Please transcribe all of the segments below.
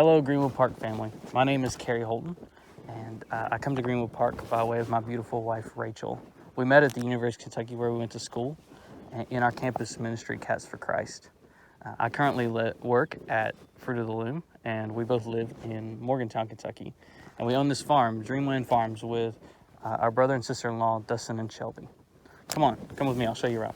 Hello, Greenwood Park family. My name is Carey Holton, and I come to Greenwood Park by way of my beautiful wife, Rachel. We met at the University of Kentucky where we went to school in our campus ministry, Cats for Christ. I currently work at Fruit of the Loom, and we both live in Morgantown, Kentucky. And we own this farm, Dreamland Farms, with our brother and sister-in-law, Dustin and Shelby. Come with me, I'll show you around.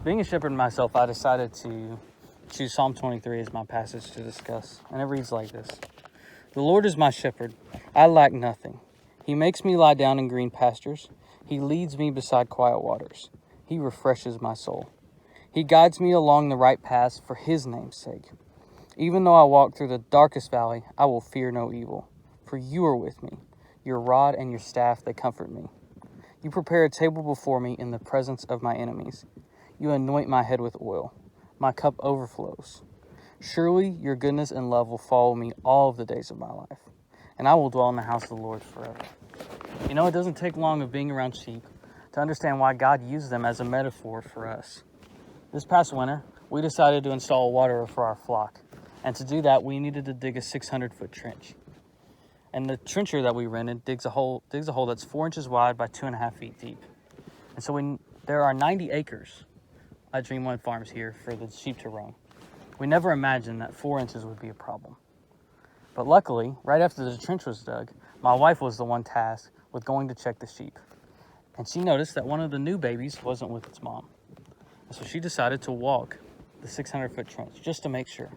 Being a shepherd myself, I decided to choose Psalm 23 as my passage to discuss, and it reads like this. The Lord is my shepherd, I lack nothing. He makes me lie down in green pastures. He leads me beside quiet waters. He refreshes my soul. He guides me along the right paths for his name's sake. Even though I walk through the darkest valley, I will fear no evil, for you are with me. Your rod and your staff, they comfort me. You prepare a table before me in the presence of my enemies. You anoint my head with oil. My cup overflows. Surely your goodness and love will follow me all of the days of my life, and I will dwell in the house of the Lord forever. You know, it doesn't take long of being around sheep to understand why God used them as a metaphor for us. This past winter, we decided to install a waterer for our flock, and to do that, we needed to dig a 600-foot trench. And the trencher that we rented digs a hole that's 4 inches wide by 2.5 feet deep. And so there are 90 acres at Dreamland Farms here for the sheep to roam. We never imagined that 4 inches would be a problem. But luckily, right after the trench was dug, my wife was the one tasked with going to check the sheep. And she noticed that one of the new babies wasn't with its mom. And so she decided to walk the 600-foot trench just to make sure.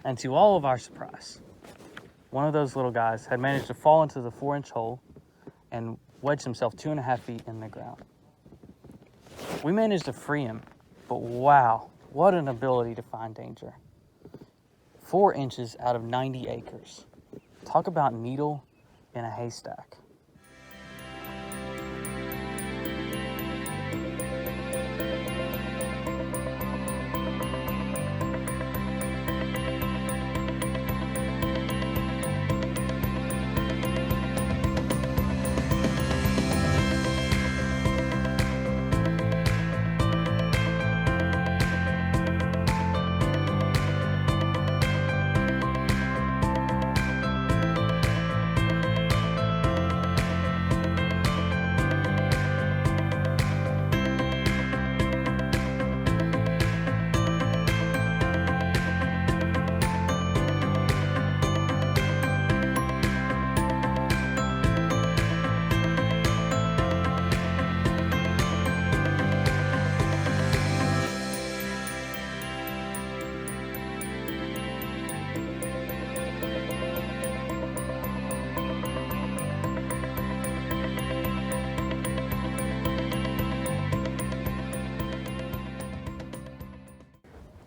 And to all of our surprise, one of those little guys had managed to fall into the 4-inch hole and wedge himself 2.5 feet in the ground. We managed to free him. But wow, what an ability to find danger. 4 inches out of 90 acres. Talk about needle in a haystack.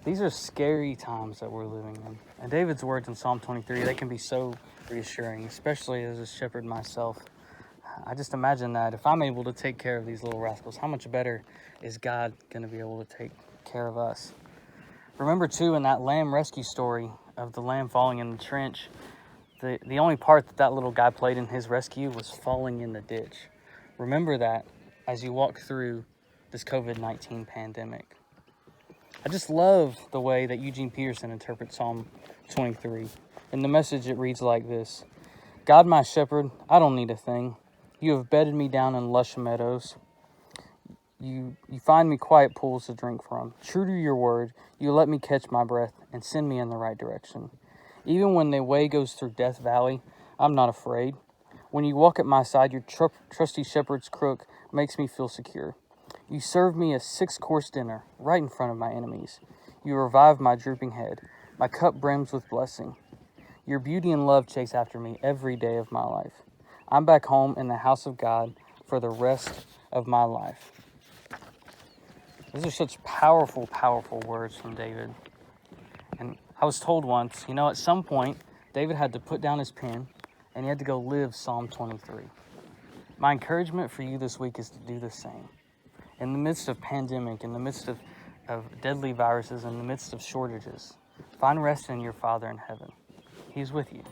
These are scary times that we're living in. And David's words in Psalm 23, they can be so reassuring, especially as a shepherd myself. I just imagine that if I'm able to take care of these little rascals, how much better is God going to be able to take care of us? Remember, too, in that lamb rescue story of the lamb falling in the trench, the only part that little guy played in his rescue was falling in the ditch. Remember that as you walk through this COVID-19 pandemic. I just love the way that Eugene Peterson interprets Psalm 23. In the Message, it reads like this. God, my shepherd, I don't need a thing. You have bedded me down in lush meadows. You find me quiet pools to drink from. True to your word, you let me catch my breath and send me in the right direction. Even when the way goes through Death Valley, I'm not afraid. When you walk at my side, your trusty shepherd's crook makes me feel secure. You serve me a 6-course dinner right in front of my enemies. You revive my drooping head. My cup brims with blessing. Your beauty and love chase after me every day of my life. I'm back home in the house of God for the rest of my life. These are such powerful, powerful words from David. And I was told once, at some point, David had to put down his pen and he had to go live Psalm 23. My encouragement for you this week is to do the same. In the midst of pandemic, in the midst of deadly viruses, in the midst of shortages, find rest in your Father in heaven. He's with you.